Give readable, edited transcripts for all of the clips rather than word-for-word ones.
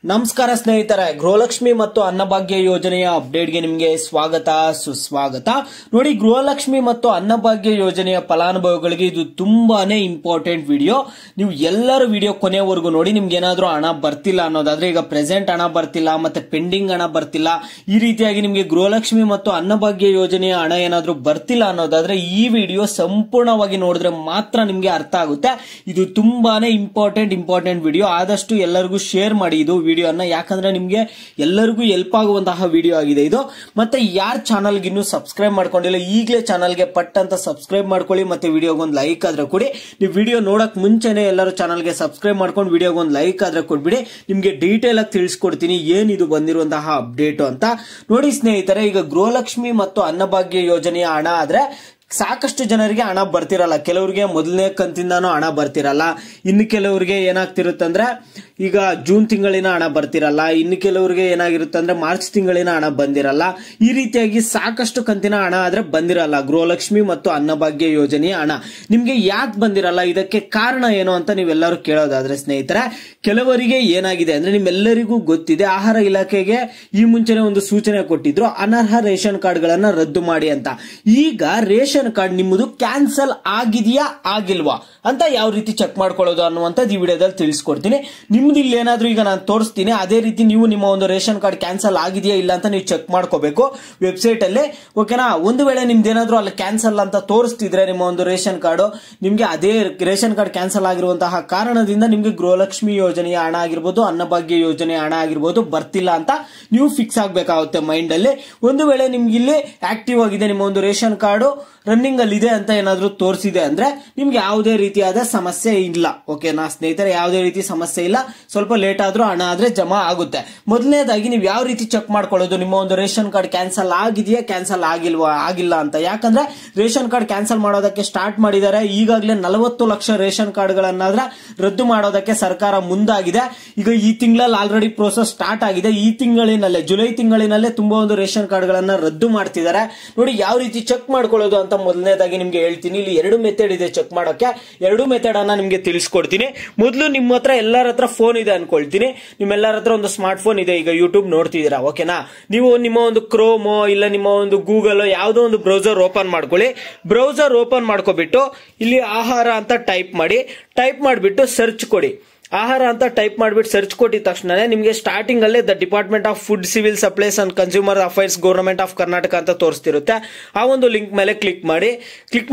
ನಮಸ್ಕಾರ ಸ್ನೇಹಿತರೆ, ಗೃಹಲಕ್ಷ್ಮಿ ಮತ್ತು ಅನ್ನಭಾಗ್ಯ ಯೋಜನೆಯ ಅಪ್ಡೇಟ್ಗೆ ನಿಮಗೆ ಸ್ವಾಗತ ಸುಸ್ವಾಗತ. ನೋಡಿ, ಗೃಹಲಕ್ಷ್ಮಿ ಮತ್ತು ಅನ್ನಭಾಗ್ಯ ಯೋಜನೆಯ ಫಲಾನುಭವಿಗಳಿಗೆ ಇದು ತುಂಬಾನೇ ಇಂಪಾರ್ಟೆಂಟ್ ವಿಡಿಯೋ. ನೀವು ಎಲ್ಲರೂ ವಿಡಿಯೋ ಕೊನೆವರೆಗೂ ನೋಡಿ. ನಿಮ್ಗೆ ಏನಾದ್ರೂ ಹಣ ಬರ್ತಿಲ್ಲ ಅನ್ನೋದಾದ್ರೆ, ಈಗ ಪ್ರೆಸೆಂಟ್ ಹಣ ಬರ್ತಿಲ್ಲ ಮತ್ತೆ ಪೆಂಡಿಂಗ್ ಹಣ ಬರ್ತಿಲ್ಲ, ಈ ರೀತಿಯಾಗಿ ನಿಮ್ಗೆ ಗೃಹಲಕ್ಷ್ಮಿ ಮತ್ತು ಅನ್ನಭಾಗ್ಯ ಯೋಜನೆಯ ಹಣ ಏನಾದ್ರೂ ಬರ್ತಿಲ್ಲ ಅನ್ನೋದಾದ್ರೆ ಈ ವಿಡಿಯೋ ಸಂಪೂರ್ಣವಾಗಿ ನೋಡಿದ್ರೆ ಮಾತ್ರ ನಿಮ್ಗೆ ಅರ್ಥ ಆಗುತ್ತೆ. ಇದು ತುಂಬಾನೇ ಇಂಪಾರ್ಟೆಂಟ್ ವಿಡಿಯೋ. ಆದಷ್ಟು ಎಲ್ಲರಿಗೂ ಶೇರ್ ಮಾಡಿ ಇದು ವಿಡಿಯೋನ, ಯಾಕಂದ್ರೆ ನಿಮ್ಗೆ ಎಲ್ಲರಿಗೂ ಹೆಲ್ಪ್ ಆಗುವಂತಹ ವಿಡಿಯೋ ಆಗಿದೆ ಇದು. ಮತ್ತೆ ಯಾರ್ ಚಾನಲ್ಗೆ ಇನ್ನೂ ಸಬ್ಸ್ಕ್ರೈಬ್ ಮಾಡ್ಕೊಂಡಿಲ್ಲ, ಈಗಲೇ ಚಾನಲ್ಗೆ ಪಟ್ ಅಂತ ಸಬ್ಸ್ಕ್ರೈಬ್ ಮಾಡ್ಕೊಳ್ಳಿ. ಮತ್ತೆ ವಿಡಿಯೋಗೆ ಒಂದು ಲೈಕ್ ಆದ್ರೆ ಕೊಡಿ. ನೀವು ವಿಡಿಯೋ ನೋಡಕ್ ಮುಂಚೆನೆ ಎಲ್ಲರೂ ಚಾನಲ್ಗೆ ಸಬ್ಸ್ಕ್ರೈಬ್ ಮಾಡ್ಕೊಂಡು ವಿಡಿಯೋಗೆ ಒಂದು ಲೈಕ್ ಆದ್ರೆ ಕೊಡ್ಬಿಡಿ. ನಿಮ್ಗೆ ಡೀಟೇಲ್ ಆಗಿ ತಿಳಿಸ್ಕೊಡ್ತೀನಿ ಏನಿದು ಬಂದಿರುವಂತಹ ಅಪ್ಡೇಟ್ ಅಂತ. ನೋಡಿ ಸ್ನೇಹಿತರೆ, ಈಗ ಗೃಹಲಕ್ಷ್ಮಿ ಮತ್ತು ಅನ್ನಭಾಗ್ಯ ಯೋಜನೆಯ ಹಣ ಆದ್ರೆ ಸಾಕಷ್ಟು ಜನರಿಗೆ ಹಣ ಬರ್ತಿರಲ್ಲ. ಕೆಲವರಿಗೆ ಮೊದಲನೇ ಕಂತಿಂದಾನು ಹಣ ಬರ್ತಿರಲ್ಲ. ಇನ್ನು ಕೆಲವರಿಗೆ ಏನಾಗ್ತಿರುತ್ತಂದ್ರೆ ಈಗ ಜೂನ್ ತಿಂಗಳಿನ ಹಣ ಬರ್ತಿರಲ್ಲ. ಇನ್ನು ಕೆಲವರಿಗೆ ಏನಾಗಿರುತ್ತಂದ್ರೆ ಮಾರ್ಚ್ ತಿಂಗಳಿನ ಹಣ ಬಂದಿರಲ್ಲ. ಈ ರೀತಿಯಾಗಿ ಸಾಕಷ್ಟು ಕಂತಿನ ಹಣ ಆದ್ರೆ ಬಂದಿರಲ್ಲ ಗೃಹಲಕ್ಷ್ಮಿ ಮತ್ತು ಅನ್ನಭಾಗ್ಯ ಯೋಜನೆಯ ಹಣ. ನಿಮ್ಗೆ ಯಾಕೆ ಬಂದಿರಲ್ಲ, ಇದಕ್ಕೆ ಕಾರಣ ಏನು ಅಂತ ನೀವೆಲ್ಲರೂ ಕೇಳೋದಾದ್ರೆ ಸ್ನೇಹಿತರೆ, ಕೆಲವರಿಗೆ ಏನಾಗಿದೆ ಅಂದ್ರೆ ನಿಮ್ಮೆಲ್ಲರಿಗೂ ಗೊತ್ತಿದೆ, ಆಹಾರ ಇಲಾಖೆಗೆ ಈ ಮುಂಚೆನೆ ಒಂದು ಸೂಚನೆ ಕೊಟ್ಟಿದ್ರು, ಅನರ್ಹ ರೇಷನ್ ಕಾರ್ಡ್ ಗಳನ್ನ ರದ್ದು ಮಾಡಿ ಅಂತ. ಈಗ ರೇಷನ್ ಕಾರ್ಡ್ ನಿಮ್ಮದು ಕ್ಯಾನ್ಸಲ್ ಆಗಿದೆಯಾ ಆಗಿಲ್ವಾ ಅಂತ ಯಾವ ರೀತಿ ಚೆಕ್ ಮಾಡ್ಕೊಳ್ಳೋದು ಅನ್ನುವಂಥದ್ದು ಈ ವಿಡಿಯೋದಲ್ಲಿ ತಿಳಿಸ್ಕೊಡ್ತೀನಿ. ನಿಮ್ದು ಇಲ್ಲಿ ಏನಾದ್ರೂ ಈಗ ನಾನು ತೋರಿಸ್ತೀನಿ, ಅದೇ ರೀತಿ ನೀವು ನಿಮ್ಮ ಒಂದು ರೇಷನ್ ಕಾರ್ಡ್ ಕ್ಯಾನ್ಸಲ್ ಆಗಿದೆಯಾ ಇಲ್ಲ ಅಂತ ನೀವು ಚೆಕ್ ಮಾಡ್ಕೋಬೇಕು ವೆಬ್ಸೈಟ್ ಅಲ್ಲಿ. ಓಕೆನಾ? ಒಂದು ವೇಳೆ ನಿಮ್ದೇನಾದ್ರೂ ಅಲ್ಲಿ ಕ್ಯಾನ್ಸಲ್ ಅಂತ ತೋರಿಸ್ತಿದ್ರೆ ನಿಮ್ಮ ಒಂದು ರೇಷನ್ ಕಾರ್ಡ್, ನಿಮ್ಗೆ ಅದೇ ರೇಷನ್ ಕಾರ್ಡ್ ಕ್ಯಾನ್ಸಲ್ ಆಗಿರುವಂತಹ ಕಾರಣದಿಂದ ನಿಮ್ಗೆ ಗೃಹಲಕ್ಷ್ಮಿ ಯೋಜನೆಯ ಹಣ ಆಗಿರ್ಬೋದು, ಅನ್ನಭಾಗ್ಯ ಯೋಜನೆಯ ಹಣ ಆಗಿರ್ಬೋದು ಬರ್ತಿಲ್ಲ ಅಂತ ನೀವು ಫಿಕ್ಸ್ ಆಗ್ಬೇಕಾಗುತ್ತೆ ಮೈಂಡ್ ಅಲ್ಲಿ. ಒಂದು ವೇಳೆ ನಿಮ್ಗೆ ಇಲ್ಲಿ ಆಕ್ಟಿವ್ ಆಗಿದೆ, ನಿಮ್ಮ ಒಂದು ರೇಷನ್ ಕಾರ್ಡ್ ರನ್ನಿಂಗ್ ಅಲ್ಲಿ ಇದೆ ಅಂತ ಏನಾದ್ರೂ ತೋರಿಸಿದೆ ಅಂದ್ರೆ ನಿಮ್ಗೆ ಯಾವುದೇ ರೀತಿಯಾದ ಸಮಸ್ಯೆ ಇಲ್ಲ. ಓಕೆನಾ ಸ್ನೇಹಿತರೆ? ಯಾವುದೇ ರೀತಿ ಸಮಸ್ಯೆ ಇಲ್ಲ. ಸ್ವಲ್ಪ ಲೇಟ್ ಆದ್ರೂ ಹಣ ಆದ್ರೆ ಜಮಾ ಆಗುತ್ತೆ. ಮೊದಲನೇದಾಗಿ ನೀವು ಯಾವ ರೀತಿ ಚೆಕ್ ಮಾಡ್ಕೊಳ್ಳೋದು ನಿಮ್ಮ ಒಂದು ರೇಷನ್ ಕಾರ್ಡ್ ಕ್ಯಾನ್ಸಲ್ ಆಗಿದೆಯಾ ಕ್ಯಾನ್ಸಲ್ ಆಗಿಲ್ಲ ಅಂತ. ಯಾಕಂದ್ರೆ ರೇಷನ್ ಕಾರ್ಡ್ ಕ್ಯಾನ್ಸಲ್ ಮಾಡೋದಕ್ಕೆ ಸ್ಟಾರ್ಟ್ ಮಾಡಿದ್ದಾರೆ. ಈಗಾಗಲೇ 40 ಲಕ್ಷ ರೇಷನ್ ಕಾರ್ಡ್ ಗಳನ್ನಾದ್ರೆ ರದ್ದು ಮಾಡೋದಕ್ಕೆ ಸರ್ಕಾರ ಮುಂದಾಗಿದೆ. ಈಗ ಈ ತಿಂಗಳಲ್ಲಿ ಆಲ್ರೆಡಿ ಪ್ರೋಸೆಸ್ ಸ್ಟಾರ್ಟ್ ಆಗಿದೆ. ಈ ತಿಂಗಳಿನಲ್ಲೇ, ಜುಲೈ ತಿಂಗಳಿನಲ್ಲೇ ತುಂಬಾ ಒಂದು ರೇಷನ್ ಕಾರ್ಡ್ ಗಳನ್ನ ರದ್ದು ಮಾಡ್ತಿದ್ದಾರೆ. ನೋಡಿ, ಯಾವ ರೀತಿ ಚೆಕ್ ಮಾಡ್ಕೊಳ್ಳೋದು ಅಂತ ಮೊದಲನೇದಾಗಿ ನಿಮ್ಗೆ ಹೇಳ್ತೀನಿ. ಇಲ್ಲಿ 2 ಮೆಥಡ್ ಇದೆ ಚೆಕ್ ಮಾಡೋಕೆ. 2 ಮೆಥಡ್ ಅನ್ನ ನಿಮ್ಗೆ ತಿಳಿಸ್ಕೊಡ್ತೀನಿ. ಮೊದಲು ನಿಮ್ಮ ಹತ್ರ ಎಲ್ಲರ ಹತ್ರ ಫೋನ್ ಇದೆ ಅನ್ಕೊಳ್ತೀನಿ. ನಿಮ್ಮೆಲ್ಲರ ಹತ್ರ ಒಂದು ಸ್ಮಾರ್ಟ್ ಫೋನ್ ಇದೆ. ಈಗ ಯೂಟ್ಯೂಬ್ ನೋಡ್ತಿದ್ದೀರಾ, ಓಕೆನಾ? ನೀವು ನಿಮ್ಮ ಒಂದು ಕ್ರೋಮೋ ಇಲ್ಲ ನಿಮ್ಮ ಒಂದು ಗೂಗಲ್ ಯಾವುದೋ ಒಂದು ಬ್ರೌಸರ್ ಓಪನ್ ಮಾಡ್ಕೊಳ್ಳಿ. ಬ್ರೌಸರ್ ಓಪನ್ ಮಾಡ್ಕೊಬಿಟ್ಟು ಇಲ್ಲಿ ಆಹಾರ ಅಂತ ಟೈಪ್ ಮಾಡಿಬಿಟ್ಟು ಸರ್ಚ್ ಕೊಡಿ. ಆಹಾರ ಅಂತ ಟೈಪ್ ಮಾಡಿಬಿಟ್ಟು ಸರ್ಚ್ ಕೊಟ್ಟಿದ ತಕ್ಷಣ ನಿಮಗೆ ಸ್ಟಾರ್ಟಿಂಗ್ ಅಲ್ಲೇ the department of food civil supplies and consumer affairs government of Karnataka ಅಂತ ತೋರಿಸ್ತಿರುತ್ತೆ. ಆ ಒಂದು ಲಿಂಕ್ ಮೇಲೆ ಕ್ಲಿಕ್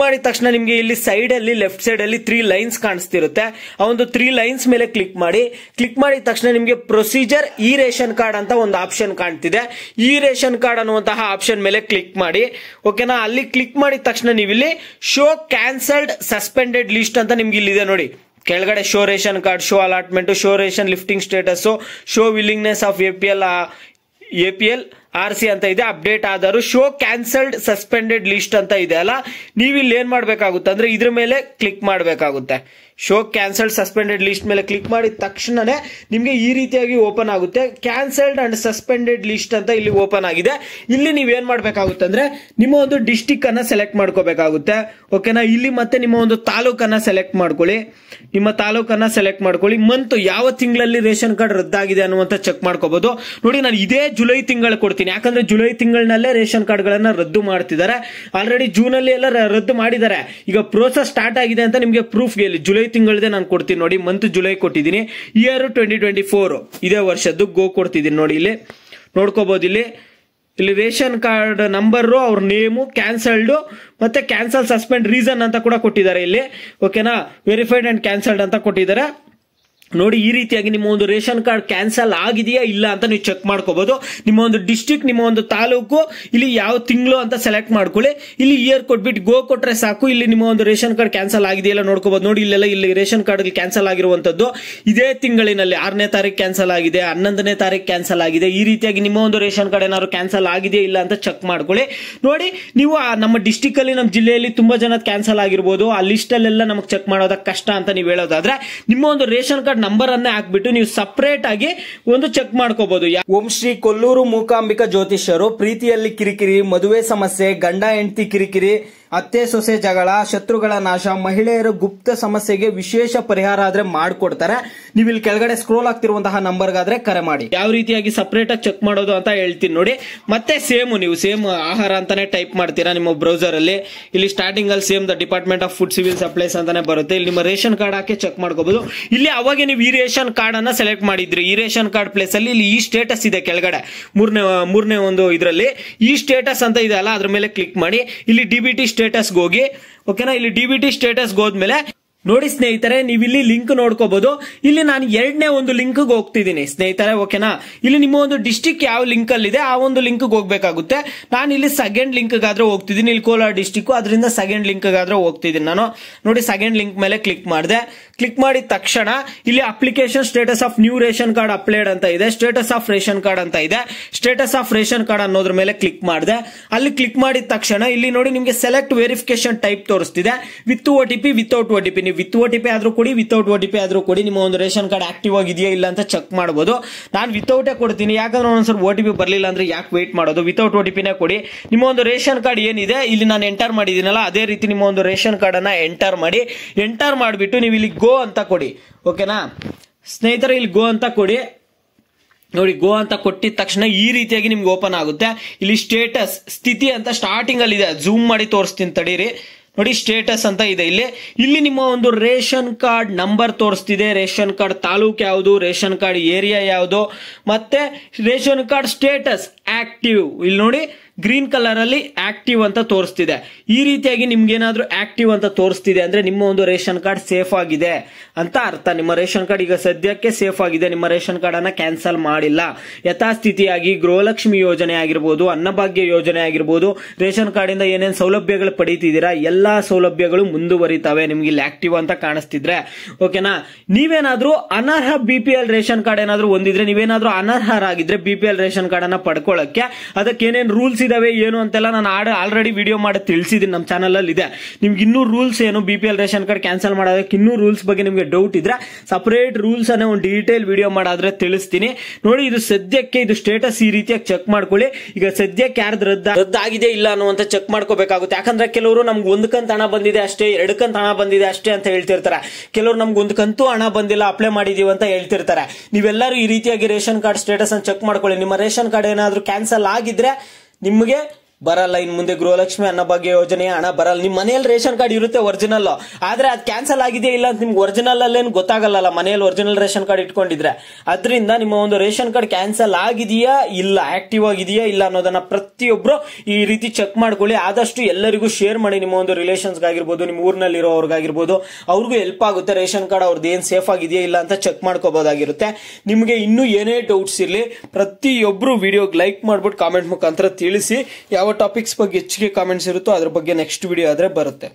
ಮಾಡಿದ ತಕ್ಷಣ ನಿಮಗೆ ಇಲ್ಲಿ ಸೈಡ್ ಅಲ್ಲಿ ಲೆಫ್ಟ್ ಸೈಡ್ ಅಲ್ಲಿ 3 ಲೈನ್ಸ್ ಕಾಣಿಸ್ತಿರುತ್ತೆ. ಆ ಒಂದು 3 ಲೈನ್ಸ್ ಮೇಲೆ ಕ್ಲಿಕ್ ಮಾಡಿದ ತಕ್ಷಣ ನಿಮಗೆ ಪ್ರೊಸೀಜರ್ ಇ ರೇಷನ್ ಕಾರ್ಡ್ ಅಂತ ಒಂದು ಆಪ್ಷನ್ ಕಾಣ್ತಿದೆ. ಇ ರೇಷನ್ ಕಾರ್ಡ್ ಅನ್ನುವಂತಹ ಆಪ್ಷನ್ ಮೇಲೆ ಕ್ಲಿಕ್ ಮಾಡಿ. ಓಕೆನಾ? ಅಲ್ಲಿ ಕ್ಲಿಕ್ ಮಾಡಿದ ತಕ್ಷಣ ನೀವು ಇಲ್ಲಿ ಶೋ ಕ್ಯಾನ್ಸಲ್ಡ್ ಸಸ್ಪೆಂಡೆಡ್ ಲಿಸ್ಟ್ ಅಂತ ನಿಮ್ಗೆ ಇಲ್ಲಿದೆ ನೋಡಿ. ಕೆಳಗಡೆ show ration card, show allotment, show ration lifting status, show willingness of APL RC ಅಂತ ಇದೆ. ಅಪ್ಡೇಟ್ ಆದರೂ ಶೋ ಕ್ಯಾನ್ಸಲ್ಡ್ ಸಸ್ಪೆಂಡೆಡ್ ಲಿಸ್ಟ್ ಅಂತ ಇದೆ ಅಲ್ಲ, ನೀವು ಇಲ್ಲಿ ಏನ್ ಮಾಡ್ಬೇಕಾಗುತ್ತೆ ಅಂದ್ರೆ ಇದ್ರ ಮೇಲೆ ಕ್ಲಿಕ್ ಮಾಡಬೇಕಾಗುತ್ತೆ. ಶೋ ಕ್ಯಾನ್ಸಲ್ಡ್ ಸಸ್ಪೆಂಡೆಡ್ ಲಿಸ್ಟ್ ಮೇಲೆ ಕ್ಲಿಕ್ ಮಾಡಿದ ತಕ್ಷಣನೇ ನಿಮ್ಗೆ ಈ ರೀತಿಯಾಗಿ ಓಪನ್ ಆಗುತ್ತೆ. ಕ್ಯಾನ್ಸಲ್ಡ್ ಅಂಡ್ ಸಸ್ಪೆಂಡೆಡ್ ಲಿಸ್ಟ್ ಅಂತ ಇಲ್ಲಿ ಓಪನ್ ಆಗಿದೆ. ಇಲ್ಲಿ ನೀವೇನ್ ಮಾಡ್ಬೇಕಾಗುತ್ತೆ ಅಂದ್ರೆ ನಿಮ್ಮ ಒಂದು ಡಿಸ್ಟಿಕ್ ಅನ್ನ ಸೆಲೆಕ್ಟ್ ಮಾಡ್ಕೋಬೇಕಾಗುತ್ತೆ. ಓಕೆನಾ? ಇಲ್ಲಿ ಮತ್ತೆ ನಿಮ್ಮ ಒಂದು ತಾಲೂಕನ್ನ ಸೆಲೆಕ್ಟ್ ಮಾಡ್ಕೊಳ್ಳಿ. ಮಂತ್ ಯಾವ ತಿಂಗಳಲ್ಲಿ ರೇಷನ್ ಕಾರ್ಡ್ ರದ್ದಾಗಿದೆ ಅನ್ನುವಂತ ಚೆಕ್ ಮಾಡ್ಕೋಬಹುದು. ನೋಡಿ, ನಾನು ಇದೇ ಜುಲೈ ತಿಂಗಳು ಕೊಡ್ತೀನಿ, ಯಾಕಂದ್ರೆ ಜುಲೈ ತಿಂಗಳಿನಲ್ಲೇ ರೇಷನ್ ಕಾರ್ಡ್ ಗಳನ್ನ ರದ್ದು ಮಾಡ್ತಿದ್ದಾರೆ. ಆಲ್ರೆಡಿ ಜೂನ್ ಅಲ್ಲಿ ಎಲ್ಲ ರದ್ದು ಮಾಡಿದ್ದಾರೆ. ಈಗ ಪ್ರೋಸೆಸ್ ಸ್ಟಾರ್ಟ್ ಆಗಿದೆ ಅಂತ ನಿಮ್ಗೆ ಪ್ರೂಫ್ ಇಲ್ಲಿ ಜುಲೈ ತಿಂಗಳದೇ ನಾನು ಕೊಡ್ತೀನಿ ನೋಡಿ. ಮಂತ್ ಜುಲೈ ಕೊಟ್ಟಿದ್ದೀನಿ. ಇಯರ್ 2024 ಇದೇ ವರ್ಷದ್ದು ಗೋ ಕೊಡ್ತಿದ್ದೀನಿ ನೋಡಿ. ಇಲ್ಲಿ ನೋಡ್ಕೋಬಹುದು. ಇಲ್ಲಿ ರೇಷನ್ ಕಾರ್ಡ್ ನಂಬರ್, ಅವ್ರ ನೇಮು, ಕ್ಯಾನ್ಸಲ್ಡ್ ಮತ್ತೆ ಕ್ಯಾನ್ಸಲ್ ಸಸ್ಪೆಂಡ್ ರೀಸನ್ ಅಂತ ಕೂಡ ಕೊಟ್ಟಿದ್ದಾರೆ ಇಲ್ಲಿ. ಓಕೆನಾ? ವೆರಿಫೈಡ್ ಅಂಡ್ ಕ್ಯಾನ್ಸಲ್ಡ್ ಅಂತ ಕೊಟ್ಟಿದ್ದಾರೆ ನೋಡಿ. ಈ ರೀತಿಯಾಗಿ ನಿಮ್ಮ ಒಂದು ರೇಷನ್ ಕಾರ್ಡ್ ಕ್ಯಾನ್ಸಲ್ ಆಗಿದೆಯಾ ಇಲ್ಲ ಅಂತ ನೀವು ಚೆಕ್ ಮಾಡ್ಕೋಬಹುದು. ನಿಮ್ಮ ಒಂದು ಡಿಸ್ಟ್ರಿಕ್ಟ್, ನಿಮ್ಮ ಒಂದು ತಾಲೂಕು, ಇಲ್ಲಿ ಯಾವ ತಿಂಗಳು ಅಂತ ಸೆಲೆಕ್ಟ್ ಮಾಡ್ಕೊಳ್ಳಿ. ಇಲ್ಲಿ ಇಯರ್ ಕೊಟ್ಬಿಟ್ಟು ಗೋ ಕೊಟ್ರೆ ಸಾಕು. ಇಲ್ಲಿ ನಿಮ್ಮ ಒಂದು ರೇಷನ್ ಕಾರ್ಡ್ ಕ್ಯಾನ್ಸಲ್ ಆಗಿದೆಯಲ್ಲ ನೋಡ್ಕೋಬಹುದು ನೋಡಿ. ಇಲ್ಲಿ ರೇಷನ್ ಕಾರ್ಡ್ ಕ್ಯಾನ್ಸಲ್ ಆಗಿರುವಂತದ್ದು ಇದೇ ತಿಂಗಳಿನಲ್ಲಿ 6ನೇ ತಾರೀಕು ಕ್ಯಾನ್ಸಲ್ ಆಗಿದೆ, 11ನೇ ತಾರೀಕು ಕ್ಯಾನ್ಸಲ್ ಆಗಿದೆ. ಈ ರೀತಿಯಾಗಿ ನಿಮ್ಮ ಒಂದು ರೇಷನ್ ಕಾರ್ಡ್ ಏನಾದ್ರು ಕ್ಯಾನ್ಸಲ್ ಆಗಿದೆಯಾ ಇಲ್ಲ ಅಂತ ಚೆಕ್ ಮಾಡ್ಕೊಳ್ಳಿ. ನೋಡಿ, ನೀವು ನಮ್ಮ ಡಿಸ್ಟಿಕ್ ಅಲ್ಲಿ, ನಮ್ಮ ಜಿಲ್ಲೆಯಲ್ಲಿ ತುಂಬಾ ಜನ ಕ್ಯಾನ್ಸಲ್ ಆಗಿರ್ಬೋದು. ಆ ಲಿಸ್ಟ್ ಅಲ್ಲೆಲ್ಲ ನಮಗೆ ಚೆಕ್ ಮಾಡೋದಕ್ಕೆ ಕಷ್ಟ ಅಂತ ನೀವು ಹೇಳೋದಾದ್ರೆ ನಿಮ್ಮ ಒಂದು ರೇಷನ್ ಕಾರ್ಡ್ ನಂಬರ್ ಅನ್ನೇ ಹಾಕ್ಬಿಟ್ಟು ನೀವು ಸಪರೇಟ್ ಆಗಿ ಒಂದು ಚೆಕ್ ಮಾಡ್ಕೋಬಹುದು. ಓಂ ಶ್ರೀ ಕೊಲ್ಲೂರು ಮೂಕಾಂಬಿಕಾ ಜ್ಯೋತಿಷ್ಯರು ಪ್ರೀತಿಯಲ್ಲಿ ಕಿರಿಕಿರಿ, ಮದುವೆ ಸಮಸ್ಯೆ, ಗಂಡ ಹೆಂಡತಿ ಕಿರಿಕಿರಿ, ಅತ್ತೆ ಸೊಸೆ ಜಗಳ, ಶತ್ರುಗಳ ನಾಶ, ಮಹಿಳೆಯರ ಗುಪ್ತ ಸಮಸ್ಯೆಗೆ ವಿಶೇಷ ಪರಿಹಾರ ಆದ್ರೆ ಮಾಡಿಕೊಡ್ತಾರೆ. ನೀವು ಇಲ್ಲಿ ಕೆಳಗಡೆ ಸ್ಕ್ರೋಲ್ ಆಗ್ತಿರುವಂತಹ ನಂಬರ್ಗಾದ್ರೆ ಕರೆ ಮಾಡಿ. ಯಾವ ರೀತಿಯಾಗಿ ಸಪರೇಟ್ ಆಗಿ ಚೆಕ್ ಮಾಡೋದು ಅಂತ ಹೇಳ್ತೀನಿ ನೋಡಿ. ಮತ್ತೆ ನೀವು ಸೇಮ್ ಆಹಾರ ಅಂತಾನೆ ಟೈಪ್ ಮಾಡ್ತೀರಾ ನಿಮ್ಮ ಬ್ರೌಸರ್ ಅಲ್ಲಿ. ಇಲ್ಲಿ ಸ್ಟಾರ್ಟಿಂಗ್ ಅಲ್ಲಿ same the department of food civil supplies ಅಂತಾನೆ ಬರುತ್ತೆ. ಇಲ್ಲಿ ನಿಮ್ಮ ರೇಷನ್ ಕಾರ್ಡ್ ಹಾಕಿ ಚೆಕ್ ಮಾಡ್ಕೋಬಹುದು. ಇಲ್ಲಿ ಅವಾಗ ನೀವು ಈ ರೇಷನ್ ಕಾರ್ಡ್ ಅನ್ನ ಸೆಲೆಕ್ಟ್ ಮಾಡಿದ್ರಿ. ಈ ರೇಷನ್ ಕಾರ್ಡ್ ಪ್ಲೇಸ್ ಅಲ್ಲಿ ಇಲ್ಲಿ ಈ ಸ್ಟೇಟಸ್ ಇದೆ ಕೆಳಗಡೆ ಮೂರನೇ ಒಂದು ಇದರಲ್ಲಿ ಈ ಸ್ಟೇಟಸ್ ಅಂತ ಇದೆ ಅಲ್ಲ, ಅದ್ರ ಮೇಲೆ ಕ್ಲಿಕ್ ಮಾಡಿ. ಇಲ್ಲಿ ಡಿಬಿಟಿ ಸ್ಟೇಟಸ್ ಹೋಗಿ, ಓಕೆನಾ. ಇಲ್ಲಿ ಡಿಬಿಟಿ ಸ್ಟೇಟಸ್ ಹೋದ್ಮೇಲೆ ನೋಡಿ ಸ್ನೇಹಿತರೆ, ನೀವು ಇಲ್ಲಿ ಲಿಂಕ್ ನೋಡ್ಕೋಬಹುದು. ಇಲ್ಲಿ ನಾನು ಎರಡನೇ ಒಂದು ಲಿಂಕ್ ಹೋಗ್ತಿದ್ದೀನಿ ಸ್ನೇಹಿತರೆ, ಓಕೆನಾ. ಇಲ್ಲಿ ನಿಮ್ಮ ಒಂದು ಡಿಸ್ಟಿಕ್ ಯಾವ ಲಿಂಕ್ ಅಲ್ಲಿ ಇದೆ ಆ ಒಂದು ಲಿಂಕ್ ಹೋಗ್ಬೇಕಾಗುತ್ತೆ. ನಾನು ಇಲ್ಲಿ ಸೆಕೆಂಡ್ ಲಿಂಕ್ ಗಾದ್ರೆ ಹೋಗ್ತಿದ್ದೀನಿ. ಇಲ್ಲಿ ಕೋಲಾರ ಡಿಸ್ಟಿಕ್, ಅದರಿಂದ ಸೆಕೆಂಡ್ ಲಿಂಕ್ ಗಾದ್ರೆ ಹೋಗ್ತಿದ್ದೀನಿ ನಾನು. ನೋಡಿ ಸೆಕೆಂಡ್ ಲಿಂಕ್ ಮೇಲೆ ಕ್ಲಿಕ್ ಮಾಡಿದೆ. ಕ್ಲಿಕ್ ಮಾಡಿದ ತಕ್ಷಣ ಇಲ್ಲಿ application status of new ration card applied ಅಂತ ಇದೆ, ಸ್ಟೇಟಸ್ ಆಫ್ ರೇಷನ್ ಕಾರ್ಡ್ ಅಂತ ಇದೆ. ಸ್ಟೇಟಸ್ ಆಫ್ ರೇಷನ್ ಕಾರ್ಡ್ ಅನ್ನೋದ್ರ ಮೇಲೆ ಕ್ಲಿಕ್ ಮಾಡಿದೆ. ಅಲ್ಲಿ ಕ್ಲಿಕ್ ಮಾಡಿದ ತಕ್ಷಣ ಇಲ್ಲಿ ನೋಡಿ ನಿಮಗೆ ಸೆಲೆಕ್ಟ್ ವೆರಿಫಿಕೇಶನ್ ಟೈಪ್ ತೋರಿಸ್ತಿದೆ. With OTP, without OTP. ನೀವು ವಿತ್ OTP ಆದ್ರೂ ಕೊಡಿ, ವಿತೌಟ್ OTP ಆದ್ರೂ ಕೊಡಿ. ನಿಮ್ಮ ಒಂದು ರೇಷನ್ ಕಾರ್ಡ್ ಆಕ್ಟಿವ್ ಆಗಿದೆಯಾ ಇಲ್ಲ ಅಂತ ಚೆಕ್ ಮಾಡಬಹುದು. ನಾನು ವಿತೌಟೇ ಕೊಡ್ತೀನಿ, ಯಾಕಂದ್ರೆ ಒಂದ್ಸಲ OTP ಬರ್ಲಿಲ್ಲ ಅಂದ್ರೆ ಯಾಕೆ ವೇಟ್ ಮಾಡೋದು. ವಿತೌಟ್ OTP ನೇ ಕೊಡಿ. ನಿಮ್ಮ ಒಂದು ರೇಷನ್ ಕಾರ್ಡ್ ಏನಿದೆ ಇಲ್ಲಿ ನಾನು ಎಂಟರ್ ಮಾಡಿದೀನಲ್ಲ, ಅದೇ ರೀತಿ ನಿಮ್ಮ ಒಂದು ರೇಷನ್ ಕಾರ್ಡ್ ಅನ್ನ ಎಂಟರ್ ಮಾಡಿ. ಎಂಟರ್ ಮಾಡಿಬಿಟ್ಟು ನೀವು ಇಲ್ಲಿ ಗೋ ಅಂತ ಕೊಡಿ, ಓಕೆನಾ ಸ್ನೇಹಿತರೆ. ಇಲ್ಲಿ ಗೋ ಅಂತ ಕೊಡಿ. ನೋಡಿ ಗೋ ಅಂತ ಕೊಟ್ಟಿದ ತಕ್ಷಣ ಈ ರೀತಿಯಾಗಿ ನಿಮ್ಗೆ ಓಪನ್ ಆಗುತ್ತೆ. ಇಲ್ಲಿ ಸ್ಟೇಟಸ್ ಸ್ಥಿತಿ ಅಂತ ಸ್ಟಾರ್ಟಿಂಗ್ ಅಲ್ಲಿ ಇದೆ, ಜೂಮ್ ಮಾಡಿ ತೋರಿಸ್ತೀನಿ ತಡೀರಿ. ನೋಡಿ ಸ್ಟೇಟಸ್ ಅಂತ ಇದೆ. ಇಲ್ಲಿ ನಿಮ್ಮ ಒಂದು ರೇಷನ್ ಕಾರ್ಡ್ ನಂಬರ್ ತೋರಿಸ್ತಿದೆ, ರೇಷನ್ ಕಾರ್ಡ್ ತಾಲೂಕು ಯಾವುದು, ರೇಷನ್ ಕಾರ್ಡ್ ಏರಿಯಾ ಯಾವುದು, ಮತ್ತೆ ರೇಷನ್ ಕಾರ್ಡ್ ಸ್ಟೇಟಸ್ ಆಕ್ಟಿವ್. ಇಲ್ಲಿ ನೋಡಿ ಗ್ರೀನ್ ಕಲರ್ ಅಲ್ಲಿ ಆಕ್ಟಿವ್ ಅಂತ ತೋರಿಸ್ತಿದೆ. ಈ ರೀತಿಯಾಗಿ ನಿಮ್ಗೆ ಏನಾದ್ರೂ ಆಕ್ಟಿವ್ ಅಂತ ತೋರಿಸ್ತಿದೆ ಅಂದ್ರೆ ನಿಮ್ಮ ಒಂದು ರೇಷನ್ ಕಾರ್ಡ್ ಸೇಫ್ ಆಗಿದೆ ಅಂತ ಅರ್ಥ. ನಿಮ್ಮ ರೇಷನ್ ಕಾರ್ಡ್ ಈಗ ಸದ್ಯಕ್ಕೆ ಸೇಫ್ ಆಗಿದೆ, ನಿಮ್ಮ ರೇಷನ್ ಕಾರ್ಡ್ ಅನ್ನ ಕ್ಯಾನ್ಸಲ್ ಮಾಡಿಲ್ಲ. ಯಥಾಸ್ಥಿತಿಯಾಗಿ ಗೃಹಲಕ್ಷ್ಮಿ ಯೋಜನೆ ಆಗಿರ್ಬೋದು, ಅನ್ನಭಾಗ್ಯ ಯೋಜನೆ ಆಗಿರ್ಬೋದು, ರೇಷನ್ ಕಾರ್ಡ್ ಇಂದ ಏನೇನ್ ಸೌಲಭ್ಯಗಳು ಪಡೀತಿದ್ದೀರಾ ಎಲ್ಲಾ ಸೌಲಭ್ಯಗಳು ಮುಂದುವರಿತಾವೆ ನಿಮ್ಗೆ ಇಲ್ಲಿ ಆಕ್ಟಿವ್ ಅಂತ ಕಾಣಿಸ್ತಿದ್ರೆ, ಓಕೆನಾ. ನೀವೇನಾದ್ರೂ ಅನರ್ಹ BPL ರೇಷನ್ ಕಾರ್ಡ್ ಏನಾದ್ರೂ ಹೊಂದಿದ್ರೆ, ನೀವೇನಾದ್ರೂ ಅನರ್ಹರಾಗಿದ್ರೆ BPL ರೇಷನ್ ಕಾರ್ಡ್ ಅನ್ನ ಪಡ್ಕೊಳ್ಳಕ್ಕೆ ಅದಕ್ಕೆ ಏನೇನ್ ರೂಲ್ಸ್ ಇದಾವೆ ಏನು ಅಂತೆಲ್ಲ ನಾನು ಆಲ್ರೆಡಿ ವಿಡಿಯೋ ಮಾಡಿ ತಿಳಿಸಿದೀನಿ, ನಮ್ಮ ಚಾನಲ್ ಅಲ್ಲಿ ಇದೆ. ನಿಮ್ಗೆ ಇನ್ನೂ ರೂಲ್ಸ್ ಏನು BPL ರೇಷನ್ ಕಾರ್ಡ್ ಕ್ಯಾನ್ಸಲ್ ಮಾಡೋದಕ್ಕೆ ಇನ್ನೂ ರೂಲ್ಸ್ ಬಗ್ಗೆ ನಿಮ್ಗೆ ಡೌಟ್ ಇದ್ರೆ ಸಪರೇಟ್ ರೂಲ್ಸ್ ಅನ್ನ ಒಂದು ಡೀಟೇಲ್ ವಿಡಿಯೋ ಮಾಡಾದ್ರೆ ತಿಳಿಸ್ತೀನಿ. ನೋಡಿ ಇದು ಸದ್ಯಕ್ಕೆ ಇದು ಸ್ಟೇಟಸ್ ಈ ರೀತಿಯಾಗಿ ಚೆಕ್ ಮಾಡ್ಕೊಳ್ಳಿ. ಈಗ ಸದ್ಯಕ್ಕೆ ಯಾರ್ದು ರದ್ದಾಗಿದೆ ಇಲ್ಲ ಅನ್ನುವಂತ ಚೆಕ್ ಮಾಡ್ಕೋಬೇಕಾಗುತ್ತೆ. ಯಾಕಂದ್ರೆ ಕೆಲವರು ನಮ್ಗೆ ಒಂದು ಕಂತು ಹಣ ಬಂದಿದೆ ಅಷ್ಟೇ, 2 ಕಂತು ಹಣ ಬಂದಿದೆ ಅಷ್ಟೇ ಅಂತ ಹೇಳ್ತಿರ್ತಾರೆ. ಕೆಲವರು ನಮ್ಗೆ ಒಂದು ಕಂತು ಹಣ ಬಂದಿಲ್ಲ, ಅಪ್ಲೈ ಮಾಡಿದೀವಿ ಅಂತ ಹೇಳ್ತಿರ್ತಾರೆ. ನೀವೆಲ್ಲರೂ ಈ ರೀತಿಯಾಗಿ ರೇಷನ್ ಕಾರ್ಡ್ ಸ್ಟೇಟಸ್ ಅನ್ನು ಚೆಕ್ ಮಾಡ್ಕೊಳ್ಳಿ. ನಿಮ್ಮ ರೇಷನ್ ಕಾರ್ಡ್ ಏನಾದ್ರೂ ಕ್ಯಾನ್ಸಲ್ ಆಗಿದ್ರೆ ನಿಮಗೆ ಬರಲ್ಲ ಇನ್ ಮುಂದೆ ಗೃಹಲಕ್ಷ್ಮಿ ಅನ್ನಭಾಗ್ಯ ಯೋಜನೆಯ ಹಣ ಬರಲ್ಲ. ನಿಮ್ ಮನೆಯಲ್ಲಿ ರೇಷನ್ ಕಾರ್ಡ್ ಇರುತ್ತೆ ಒರಿಜಿನಲ್, ಆದ್ರೆ ಅದು ಕ್ಯಾನ್ಸಲ್ ಆಗಿದೆಯಾ ಇಲ್ಲ ಅಂತ ನಿಮ್ಗೆ ಒರಿಜಿನಲ್ ಅಲ್ಲೇನು ಗೊತ್ತಾಗಲ್ಲ ಮನೆಯಲ್ಲಿ ಒರಿಜಿನಲ್ ರೇಷನ್ ಕಾರ್ಡ್ ಇಟ್ಕೊಂಡಿದ್ರೆ. ಅದರಿಂದ ನಿಮ್ಮ ಒಂದು ರೇಷನ್ ಕಾರ್ಡ್ ಕ್ಯಾನ್ಸಲ್ ಆಗಿದೆಯಾ ಇಲ್ಲ, ಆಕ್ಟಿವ್ ಆಗಿದೆಯಾ ಇಲ್ಲ ಅನ್ನೋದನ್ನ ಪ್ರತಿಯೊಬ್ರು ಈ ರೀತಿ ಚೆಕ್ ಮಾಡ್ಕೊಳ್ಳಿ. ಆದಷ್ಟು ಎಲ್ಲರಿಗೂ ಶೇರ್ ಮಾಡಿ, ನಿಮ್ಮ ಒಂದು ರಿಲೇಷನ್ಸ್ ಆಗಿರ್ಬೋದು, ನಿಮ್ಮ ಊರಿನಲ್ಲಿರೋರ್ಗಾಗಿರ್ಬೋದು, ಅವ್ರಿಗೂ ಹೆಲ್ಪ್ ಆಗುತ್ತೆ. ರೇಷನ್ ಕಾರ್ಡ್ ಅವ್ರದ್ದು ಏನ್ ಸೇಫ್ ಆಗಿದೆಯಾ ಇಲ್ಲ ಅಂತ ಚೆಕ್ ಮಾಡ್ಕೋಬಹುದಾಗಿರುತ್ತೆ. ನಿಮ್ಗೆ ಇನ್ನೂ ಏನೇ ಡೌಟ್ಸ್ ಇರ್ಲಿ ಪ್ರತಿಯೊಬ್ರು ವಿಡಿಯೋಗೆ ಲೈಕ್ ಮಾಡ್ಬಿಟ್ಟು ಕಾಮೆಂಟ್ ಮುಖಾಂತರ ತಿಳಿಸಿ. ಯಾವ ಟಾಪಿಕ್ಸ್ ಬಗ್ಗೆ ಹೆಚ್ಚಿಗೆ ಕಾಮೆಂಟ್ಸ್ ಇರುತ್ತೋ ಅದ್ರ ಬಗ್ಗೆ ನೆಕ್ಸ್ಟ್ ವಿಡಿಯೋ ಆದ್ರೆ ಬರುತ್ತೆ.